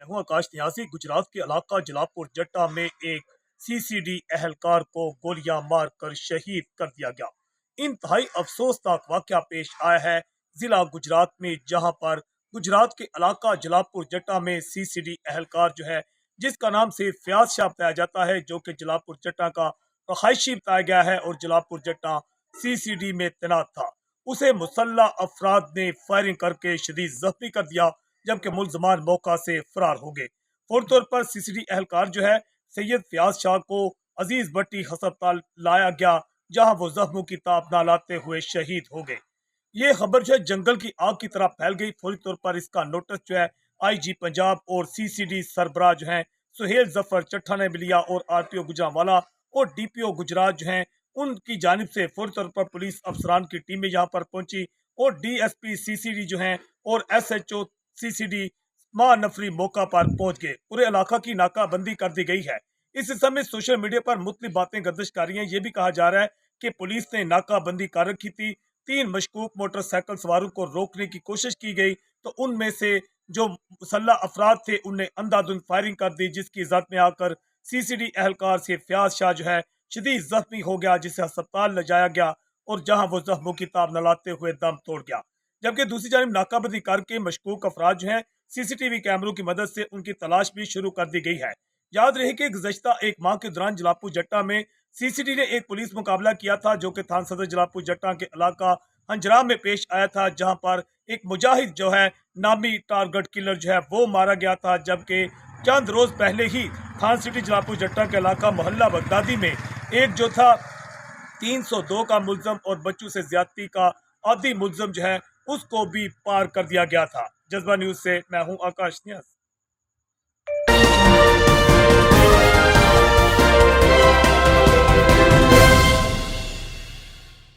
मैं हूं आकाश नियाजी। गुजरात के इलाका जलापुर जट्टा में एक सीसीडी एहलकार को गोलियां मारकर शहीद कर दिया गया। इंतहाई अफसोसनाक वाकया पेश आया है जिला गुजरात में, जहां पर गुजरात के इलाका जलापुर जट्टा में सीसीडी एहलकार जो है, जिसका नाम से फयाज शाह बताया जाता है, जो कि जलापुर जट्टा का रहायशी बताया गया है और जलापुर जट्टा सीसीडी में तैनात था, उसे मुसल्ला अफराद ने फायरिंग करके शदीद जख्मी कर दिया, जबकि मुलजमान मौका से फरार हो गए। फौरी तौर पर सीसीडी एहलकार जो है सैयद फयाज शाह को अजीज भट्टी अस्पताल लाया गया, जहां वो जख्मों की ताप ना लाते हुए शहीद हो गए। ये खबर जो है जंगल की आग की तरह फैल गई। फौरी तौर पर इसका नोटिस जो है आईजी पंजाब और सीसीडी सरबराह जो है सुहेल जफर चट्ठा ने भी लिया और आरटीओ गुजरांवाला और डीपीओ गुजरात जो है उनकी जानिब से फौरी तौर पर पुलिस अफसरान की टीमें यहाँ पर पहुंची और डीएसपी सीसीडी जो है और एसएचओ सीसीडी महानफरी मौका पर पहुंच गए। पूरे इलाका की नाकाबंदी कर दी गई है। इस समय सोशल मीडिया पर मुख्तलिफ बातें गर्दिश कर रही हैं। ये भी कहा जा रहा है कि पुलिस ने नाकाबंदी कर रखी थी, 3 मशकूक मोटरसाइकिल सवारों को रोकने की कोशिश की गई, तो उनमें से जो मुसल्ला अफराद थे उनने अंधाधुंध फायरिंग कर दी, जिसकी इजाजत में आकर सीसीडी एहलकार से फयाज शाह जो है शदीद जख्मी हो गया, जिसे अस्पताल ले जाया गया और जहां वो जख्मों की ताब न लाते हुए दम तोड़ गया। जबकि दूसरी जानिब नाकाबंदी करके मशकूक अफराद जो है सीसीटीवी कैमरों की मदद से उनकी तलाश भी शुरू कर दी गई है। याद रहे कि गुज़श्ता एक माह के दौरान जलापुर जट्टा में सीसीडी ने एक पुलिस मुकाबला किया था, जो कि थाना सदर जलापुर जट्टा के इलाका हंजरा में पेश आया था, जहां पर एक मुजाहिद जो है नामी टारगेट किलर जो है वो मारा गया था। जबकि चंद रोज पहले ही थाना सिटी जलापुर जट्टा के इलाका मोहल्ला बगदादी में एक जो था 302 का मुल्जम और बच्चों से ज्यादती का आदि मुल्जम जो है उसको भी पार कर दिया गया था। जज्बा न्यूज से मैं हूं आकाश नियाज।